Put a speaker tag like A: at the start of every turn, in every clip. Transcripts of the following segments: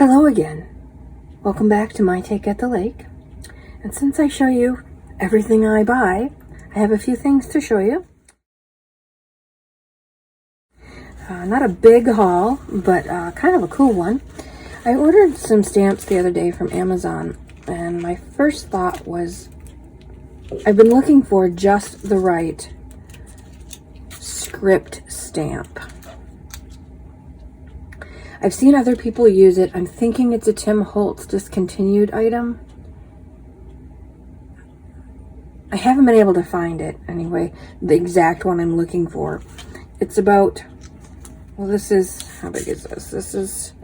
A: Hello again. Welcome back to My Take at the Lake. And since I show you everything I buy, I have a few things to show you. Not a big haul, but kind of a cool one. I ordered some stamps the other day from Amazon, and my first thought was I've been looking for just the right script stamp. I've seen other people use it. I'm thinking it's a Tim Holtz discontinued item. I haven't been able to find it anyway, the exact one I'm looking for. It's about, well, this is, how big is this? This is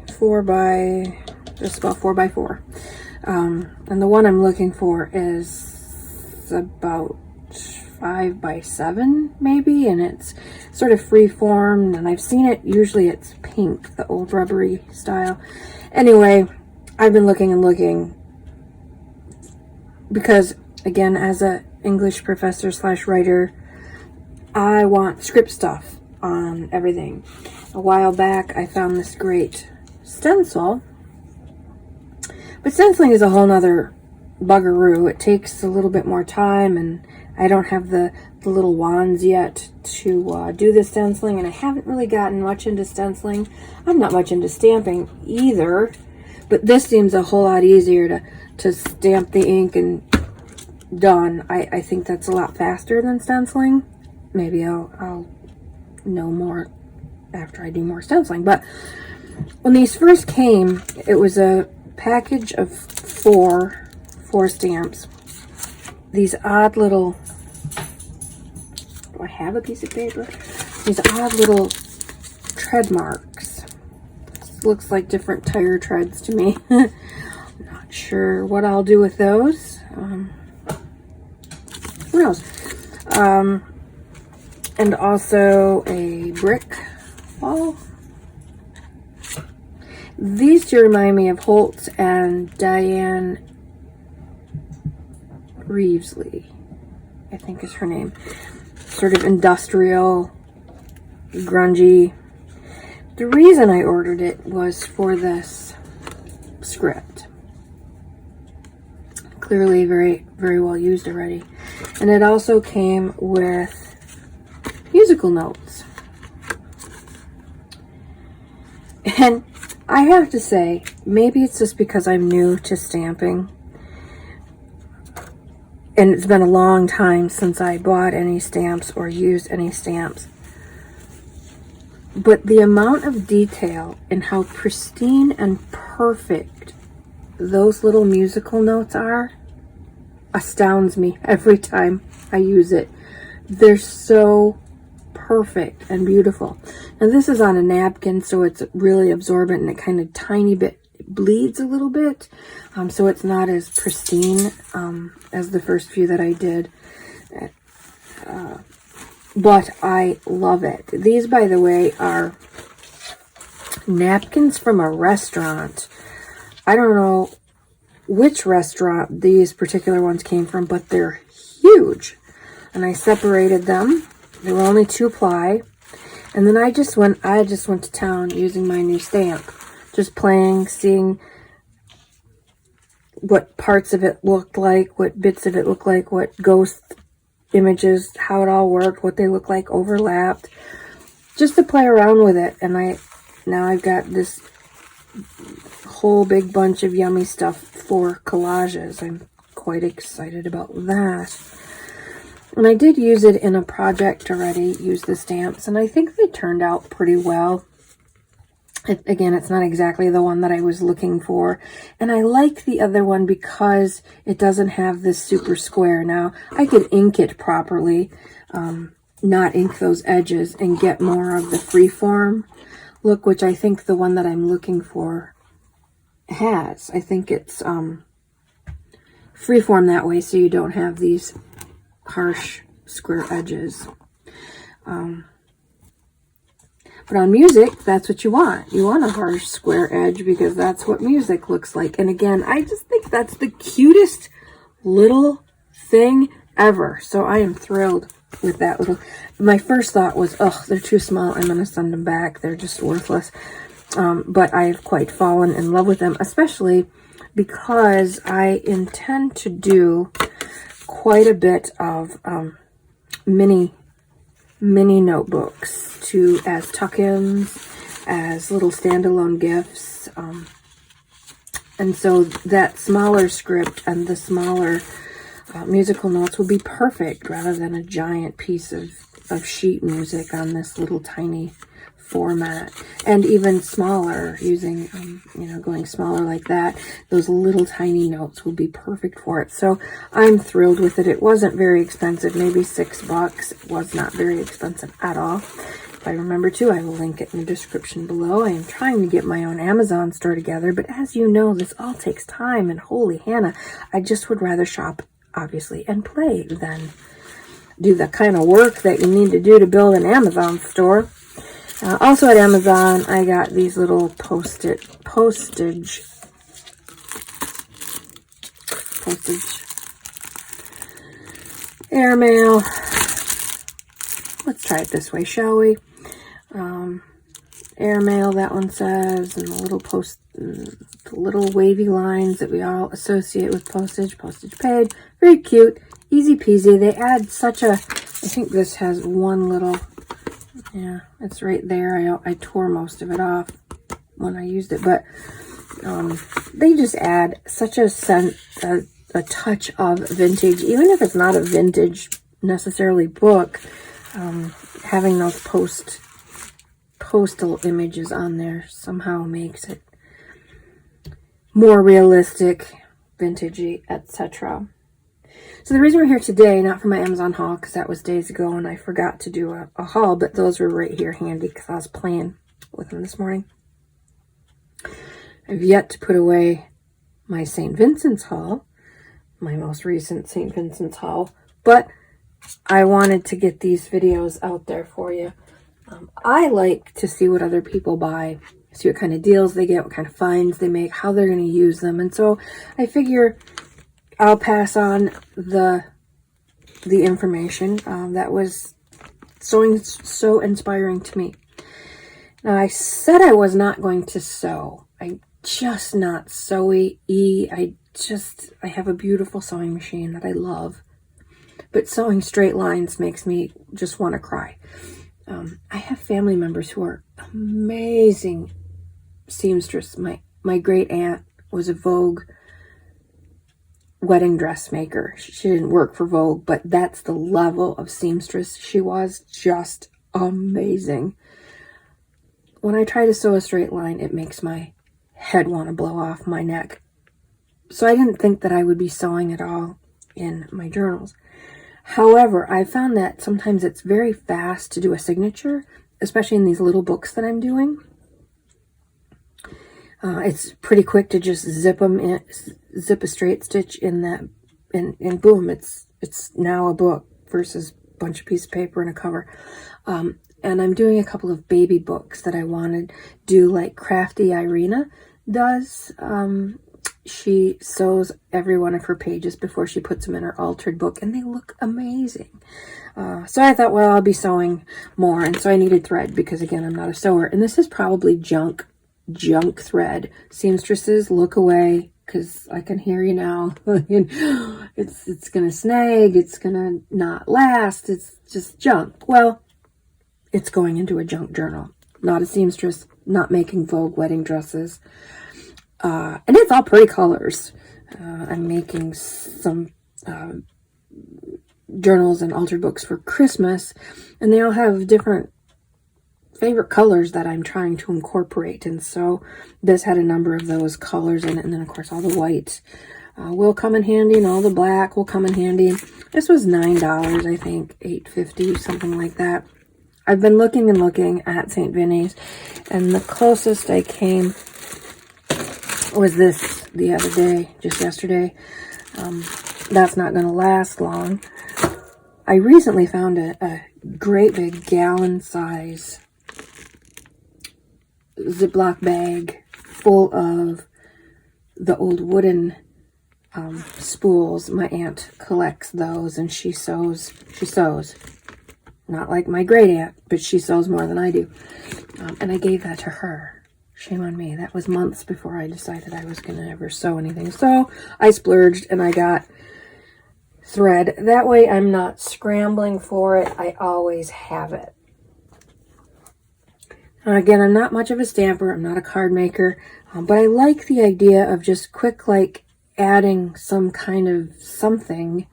A: just about 4 by 4. And the one I'm looking for is about 5 by 7 maybe, and it's sort of free form, and I've seen it, usually it's pink, the old rubbery style. Anyway, I've been looking and looking because, again, as a English professor / writer, I want script stuff on everything. A while back I found this great stencil, but stenciling is a whole nother buggeroo. It takes a little bit more time, and I don't have the little wands yet to do the stenciling, and I haven't really gotten much into stenciling. I'm not much into stamping either, but this seems a whole lot easier to stamp the ink and done. I think that's a lot faster than stenciling. Maybe I'll know more after I do more stenciling. But when these first came, it was a package of four stamps. These odd little, do I have a piece of paper? These odd little tread marks. This looks like different tire treads to me. I'm not sure what I'll do with those. Who knows? And also a brick wall. These two remind me of Holtz and Diane Reevesley, I think is her name. Sort of industrial, grungy. The reason I ordered it was for this script. Clearly very, very well used already. And it also came with musical notes. And I have to say, maybe it's just because I'm new to stamping, and it's been a long time since I bought any stamps or used any stamps. But the amount of detail and how pristine and perfect those little musical notes are astounds me every time I use it. They're so perfect and beautiful. Now this is on a napkin, so it's really absorbent, and it kind of tiny bit bleeds a little bit, so it's not as pristine as the first few that I did, but I love it. These, by the way, are napkins from a restaurant. I don't know which restaurant these particular ones came from, but they're huge, and I separated them. They were only 2-ply, and then I just went to town using my new stamp. Just playing, seeing what parts of it looked like, what bits of it looked like, what ghost images, how it all worked, what they look like overlapped, just to play around with it. And now I've got this whole big bunch of yummy stuff for collages. I'm quite excited about that. And I did use it in a project already, use the stamps, and I think they turned out pretty well. Again, it's not exactly the one that I was looking for. And I like the other one because it doesn't have this super square. Now, I could ink it properly, not ink those edges, and get more of the freeform look, which I think the one that I'm looking for has. I think it's freeform that way, so you don't have these harsh square edges. But on music, that's what you want. You want a harsh square edge because that's what music looks like. And again, I just think that's the cutest little thing ever. So I am thrilled with that little. My first thought was, oh, they're too small. I'm going to send them back. They're just worthless. but I've quite fallen in love with them, especially because I intend to do quite a bit of mini notebooks as tuck-ins, as little standalone gifts, and so that smaller script and the smaller musical notes would be perfect rather than a giant piece of sheet music on this little tiny format. And even smaller, using going smaller like that, those little tiny notes would be perfect for it. So I'm thrilled with it. It wasn't very expensive, maybe $6. It was not very expensive at all. If I remember to, I will link it in the description below. I am trying to get my own Amazon store together, but as you know, this all takes time, and holy Hannah, I just would rather shop, obviously, and play than do the kind of work that you need to do to build an Amazon store. Also at Amazon, I got these little postage airmail. Let's try it this way, shall we? Airmail, that one says, and the little wavy lines that we all associate with postage paid. Very cute, easy peasy. They add such a, I think this has one little, yeah, it's right there. I tore most of it off when I used it, but they just add such a a touch of vintage, even if it's not a vintage necessarily book. Having those postal images on there somehow makes it more realistic, vintagey, etc. So the reason we're here today, not for my Amazon haul, because that was days ago and I forgot to do a haul, but those were right here handy because I was playing with them this morning. I've yet to put away my St. Vincent's haul, my most recent St. Vincent's haul, but I wanted to get these videos out there for you. I like to see what other people buy, see what kind of deals they get, what kind of finds they make, how they're going to use them. And so I figure I'll pass on the information that was so inspiring to me. Now, I said I was not going to sew. I'm just not sew-y. I have a beautiful sewing machine that I love. But sewing straight lines makes me just want to cry. I have family members who are amazing seamstress. My great aunt was a Vogue wedding dressmaker. She didn't work for Vogue, but that's the level of seamstress she was. Just amazing. When I try to sew a straight line, it makes my head want to blow off my neck. So I didn't think that I would be sewing at all in my journals. However, I found that sometimes it's very fast to do a signature, especially in these little books that I'm doing. It's pretty quick to just zip a straight stitch in that, and boom, it's now a book versus a bunch of piece of paper and a cover. And I'm doing a couple of baby books that I want to do like Crafty Irina does. She sews every one of her pages before she puts them in her altered book, and they look amazing. So I thought, well, I'll be sewing more, and so I needed thread because, again, I'm not a sewer. And this is probably junk thread. Seamstresses, look away because I can hear you now. It's going to snag. It's going to not last. It's just junk. Well, it's going into a junk journal. Not a seamstress, not making Vogue wedding dresses. And it's all pretty colors. I'm making some journals and altered books for Christmas, and they all have different favorite colors that I'm trying to incorporate. And so this had a number of those colors in it, and then of course all the white will come in handy, and all the black will come in handy. This was $9, I think, $8.50, something like that. I've been looking and looking at St. Vinny's, and the closest I came was this the other day, just yesterday. That's not going to last long. I recently found a great big gallon size Ziploc bag full of the old wooden spools. My aunt collects those, and she sews. Not like my great aunt, but she sews more than I do. And I gave that to her. Shame on me. That was months before I decided I was going to ever sew anything. So I splurged and I got thread. That way I'm not scrambling for it. I always have it. Again, I'm not much of a stamper. I'm not a card maker. But I like the idea of just quick, like, adding some kind of something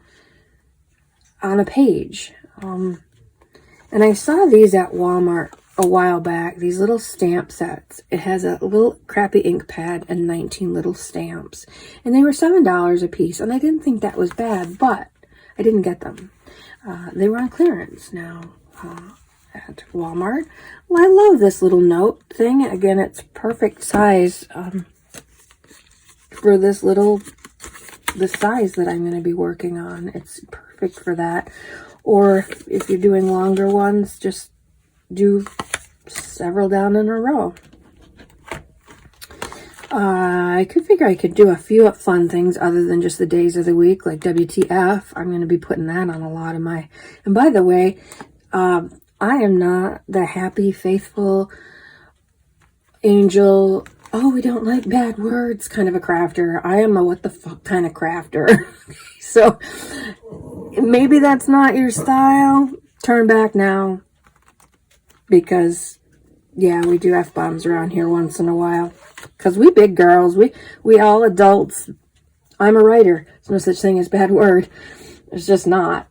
A: on a page. And I saw these at Walmart a while back, these little stamp sets. It has a little crappy ink pad and 19 little stamps. And they were $7 a piece. And I didn't think that was bad, but I didn't get them. They were on clearance now at Walmart. Well, I love this little note thing. Again, it's perfect size for the size that I'm going to be working on. It's perfect for that. Or if you're doing longer ones, just do several down in a row. I could figure I could do a few fun things other than just the days of the week, like WTF. I'm going to be putting that on a lot of my... And by the way, I am not the happy, faithful, angel, oh, we don't like bad words kind of a crafter. I am a what the fuck kind of crafter. So maybe that's not your style. Turn back now. Because, yeah, we do F-bombs around here once in a while. Because we big girls, we all adults. I'm a writer. There's no such thing as bad word. There's just not.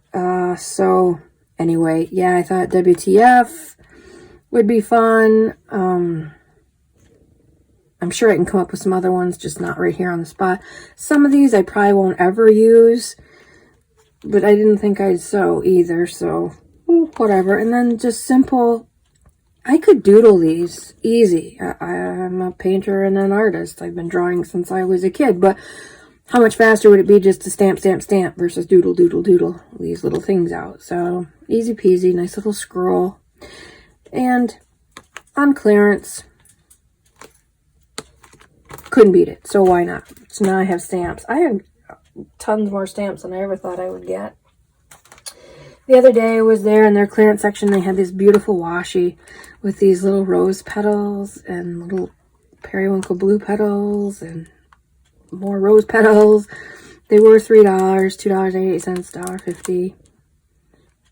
A: So, anyway, yeah, I thought WTF would be fun. I'm sure I can come up with some other ones, just not right here on the spot. Some of these I probably won't ever use. But I didn't think I'd sew either, so whatever. And then just simple... I could doodle these easy. I'm a painter and an artist. I've been drawing since I was a kid. But how much faster would it be just to stamp, stamp, stamp versus doodle, doodle, doodle these little things out? So easy peasy, nice little scroll. And on clearance, couldn't beat it. So why not? So now I have stamps. I have tons more stamps than I ever thought I would get. The other day I was there in their clearance section. They had this beautiful washi with these little rose petals and little periwinkle blue petals and more rose petals. They were $3, $2.88, $1.50.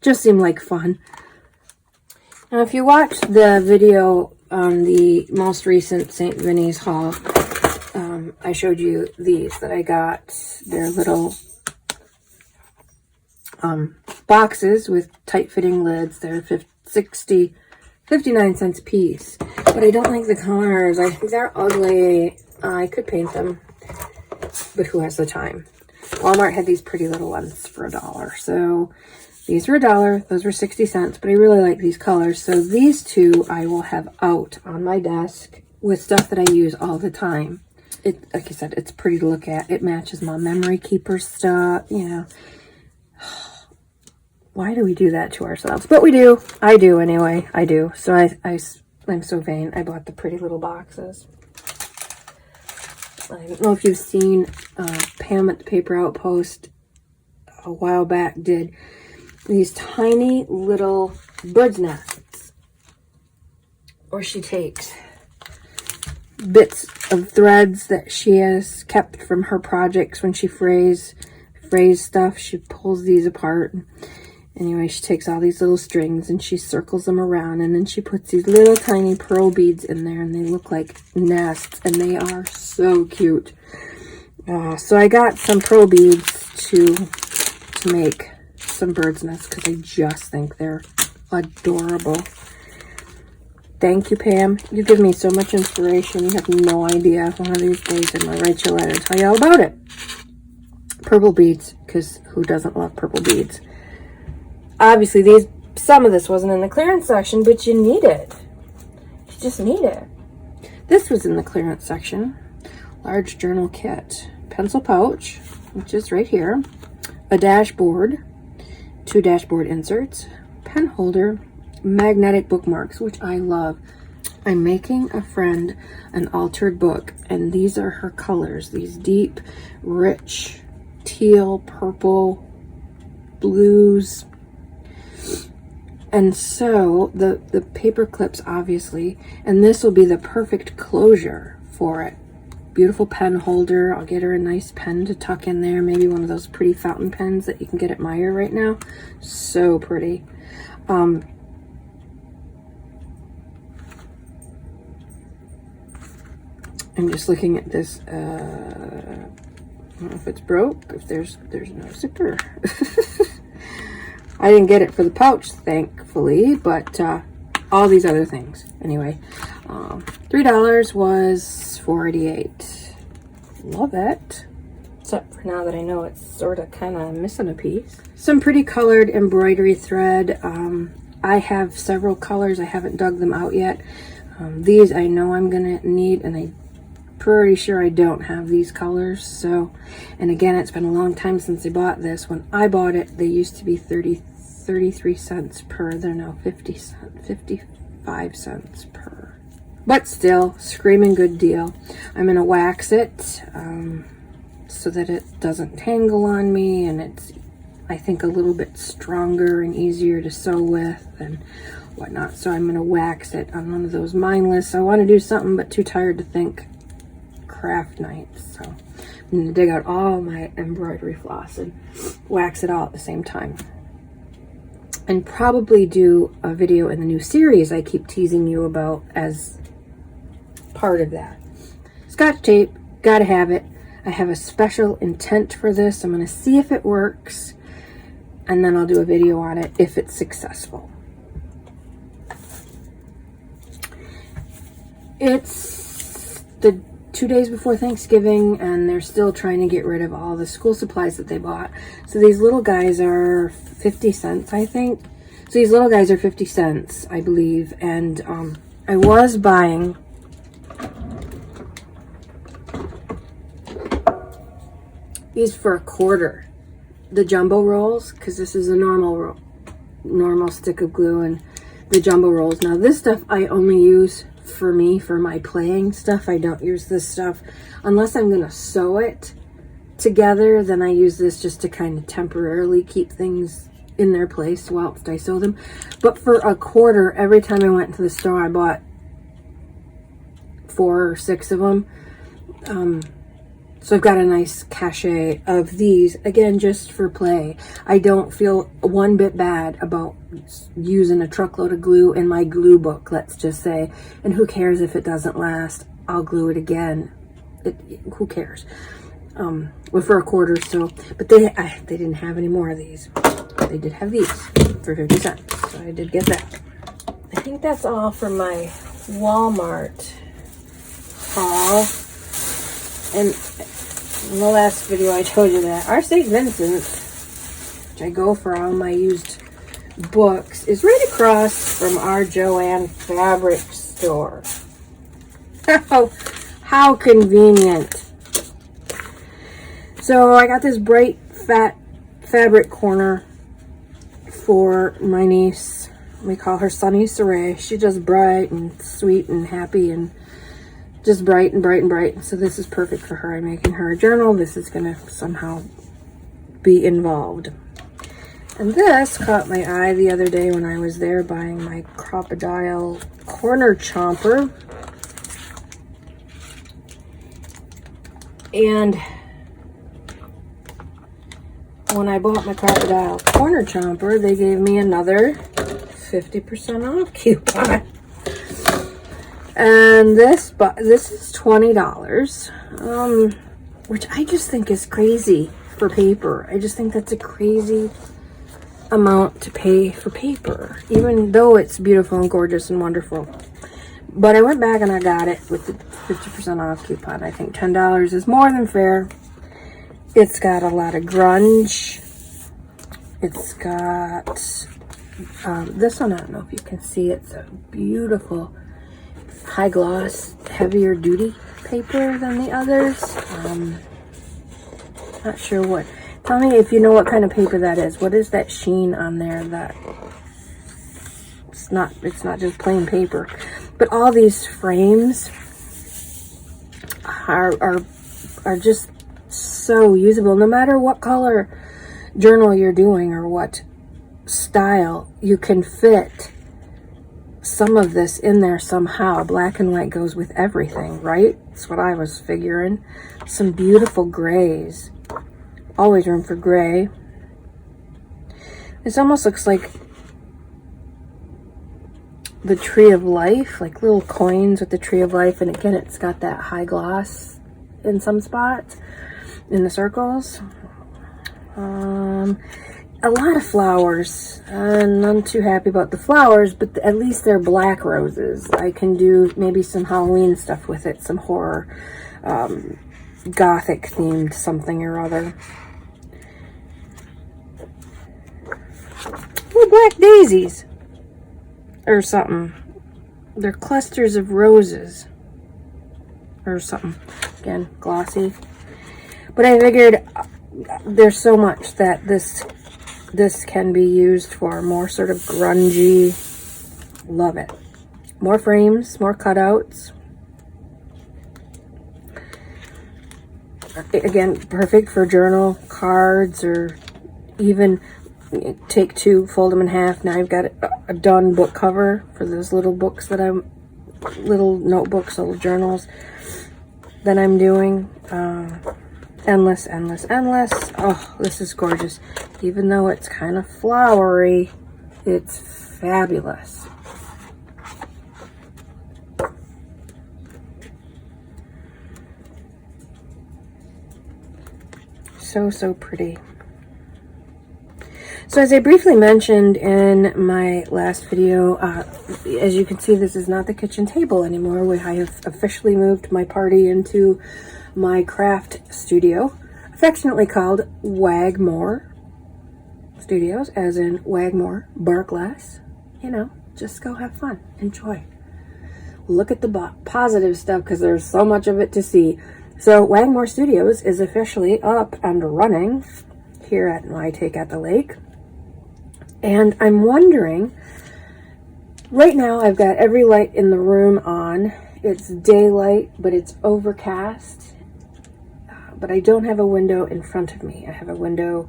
A: Just seemed like fun. Now, if you watched the video on the most recent St. Vinny's haul, I showed you these that I got. They're little boxes with tight-fitting lids. They're 59 cents a piece. But I don't like the colors. I think they're ugly. I could paint them, but who has the time? Walmart had these pretty little ones for $1. So these were $1. Those were 60 cents. But I really like these colors. So these two I will have out on my desk with stuff that I use all the time. Like I said, it's pretty to look at. It matches my memory keeper stuff, you know. Why do we do that to ourselves? But we do. I do anyway. I do. So I'm so vain. I bought the pretty little boxes. I don't know if you've seen Pam at the Paper Outpost a while back did these tiny little bird's nests. Or she takes bits of threads that she has kept from her projects when she frays stuff. She pulls these apart. Anyway, she takes all these little strings and she circles them around, and then she puts these little tiny pearl beads in there, and they look like nests, and they are so cute. So I got some pearl beads to make some bird's nests because I just think they're adorable. Thank you, Pam. You give me so much inspiration. You have no idea. One of these days I'm going to write you a letter and tell you all about it. Purple beads, because who doesn't love purple beads? Obviously, some of this wasn't in the clearance section, but you need it. You just need it. This was in the clearance section. Large journal kit. Pencil pouch, which is right here. A dashboard. 2 dashboard inserts. Pen holder. Magnetic bookmarks, which I love. I'm making a friend an altered book, and these are her colors. These deep, rich, teal, purple, blues. And so the paper clips, obviously, and this will be the perfect closure for it. Beautiful pen holder. I'll get her a nice pen to tuck in there. Maybe one of those pretty fountain pens that you can get at Meijer right now. So pretty. I'm just looking at this. I don't know if it's broke. If there's no zipper. I didn't get it for the pouch, thankfully, but all these other things. Anyway, $3 was $4.88. Love it. Except for now that I know it's sort of kind of missing a piece. Some pretty colored embroidery thread. I have several colors. I haven't dug them out yet. These I know I'm going to need, and I'm pretty sure I don't have these colors. So, and again, it's been a long time since I bought this. When I bought it, they used to be 33 cents per. They're now 55 cents per. But still, screaming good deal. I'm going to wax it so that it doesn't tangle on me, and it's, I think, a little bit stronger and easier to sew with and whatnot. So I'm going to wax it on one of those mindless, I want to do something but too tired to think craft nights. So I'm going to dig out all my embroidery floss and wax it all at the same time. And probably do a video in the new series I keep teasing you about as part of that. Scotch tape, gotta have it. I have a special intent for this. I'm going to see if it works, and then I'll do a video on it if it's successful. It's the 2 days before Thanksgiving, and they're still trying to get rid of all the school supplies that they bought. So these little guys are 50 cents, I think. So these little guys are 50 cents, I believe. And I was buying these for $1. The jumbo rolls, because this is a normal stick of glue, and the jumbo rolls. Now this stuff I only use for me, for my playing stuff. I don't use this stuff unless I'm going to sew it together. Then I use this just to kind of temporarily keep things in their place whilst I sew them. But for $1, every time I went to the store, I bought 4 or 6 of them. So I've got a nice cachet of these, again, just for play. I don't feel one bit bad about using a truckload of glue in my glue book, let's just say. And who cares if it doesn't last? I'll glue it again. Who cares? Well, for $1, so. But they didn't have any more of these. They did have these for 50 cents, so I did get that. I think that's all for my Walmart haul. And in the last video I told you that our St. Vincent, which I go for all my used books, is right across from our JoAnne fabric store. How convenient. So I got this bright fat fabric corner for my niece. We call her Sunny Saray. She's just bright and sweet and happy and just bright and bright and bright. So this is perfect for her. I'm making her a journal. This is going to somehow be involved. And this caught my eye the other day when I was there buying my crocodile corner chomper. And when I bought my crocodile corner chomper, they gave me another 50% off coupon. And this is $20, which I just think is crazy for paper. I just think that's a crazy amount to pay for paper, even though it's beautiful and gorgeous and wonderful. But I went back and I got it with the 50% off coupon. I think $10 is more than fair. It's got a lot of grunge. It's got this one, I don't know if you can see, it's a beautiful high gloss, heavier duty paper than the others. Not sure what. Tell me if you know what kind of paper that is. What is that sheen on there? That it's not just plain paper. But all these frames are just so usable, no matter what color journal you're doing or what style, you can fit some of this in there somehow. Black and white goes with everything, right? That's what I was figuring. Some beautiful grays. Always room for gray. This almost looks like the Tree of Life, like little coins with the Tree of Life. And again, it's got that high gloss in some spots, in the circles. A lot of flowers. I'm too happy about the flowers, but at least they're black roses. I can do maybe some Halloween stuff with it, some horror, gothic themed something or other. Ooh, black daisies or something. They're clusters of roses or something. Again, glossy. But I figured there's so much that this can be used for. More sort of grungy. Love it. More frames, more cutouts. Again, perfect for journal cards, or even take two, fold them in half. Now I've got a done book cover for those little books that little notebooks, little journals that I'm doing. Endless, endless, endless. Oh, this is gorgeous. Even though it's kind of flowery, it's fabulous. So, so pretty. So as I briefly mentioned in my last video, as you can see, this is not the kitchen table anymore. I have officially moved my party into my craft studio, affectionately called Wagmore Studios, as in Wagmore, bark less. You know, just go have fun, enjoy. Look at the positive stuff, because there's so much of it to see. So Wagmore Studios is officially up and running here at My Take at the Lake. And I'm wondering, right now I've got every light in the room on. It's daylight, but it's overcast. But I don't have a window in front of me. I have a window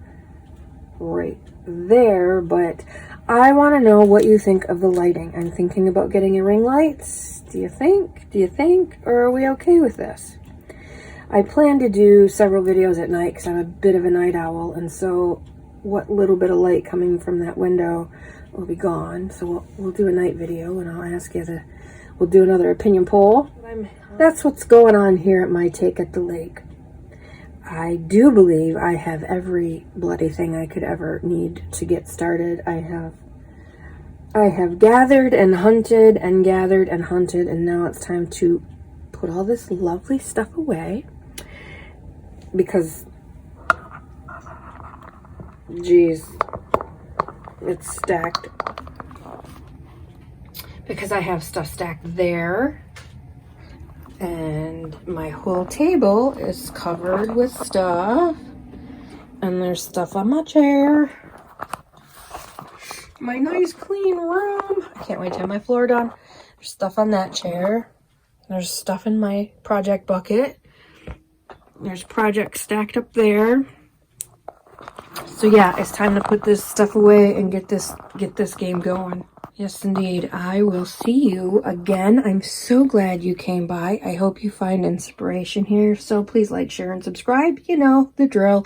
A: right there, but I want to know what you think of the lighting. I'm thinking about getting a ring light. Do you think? Or are we okay with this? I plan to do several videos at night because I'm a bit of a night owl, and so what little bit of light coming from that window will be gone. So we'll do a night video, and I'll ask you we'll do another opinion poll. That's what's going on here at My Take at the Lake. I do believe I have every bloody thing I could ever need to get started. I have gathered and hunted and gathered and hunted, and now it's time to put all this lovely stuff away, because geez, it's stacked, because I have stuff stacked there, and my whole table is covered with stuff, and there's stuff on my chair, my nice clean room. I can't wait to have my floor done. There's stuff on that chair. There's stuff in my project bucket. There's projects stacked up there. So yeah, it's time to put this stuff away and get this game going. Yes, indeed. I will see you again. I'm so glad you came by. I hope you find inspiration here. So please like, share, and subscribe. You know, the drill.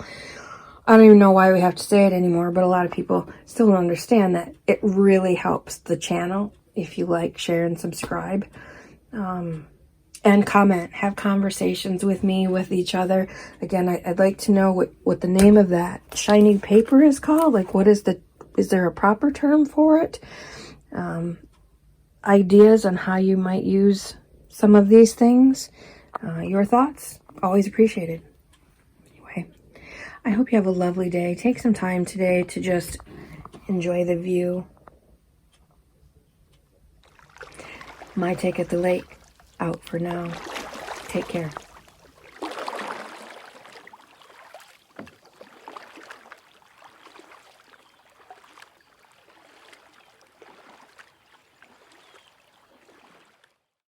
A: I don't even know why we have to say it anymore, but a lot of people still don't understand that it really helps the channel if you like, share, and subscribe. And comment, have conversations with me, with each other. Again, I'd like to know what the name of that shiny paper is called. Like, is there a proper term for it? Ideas on how you might use some of these things. Your thoughts, always appreciated. Anyway, I hope you have a lovely day. Take some time today to just enjoy the view. My Take at the Lake out for now. Take care.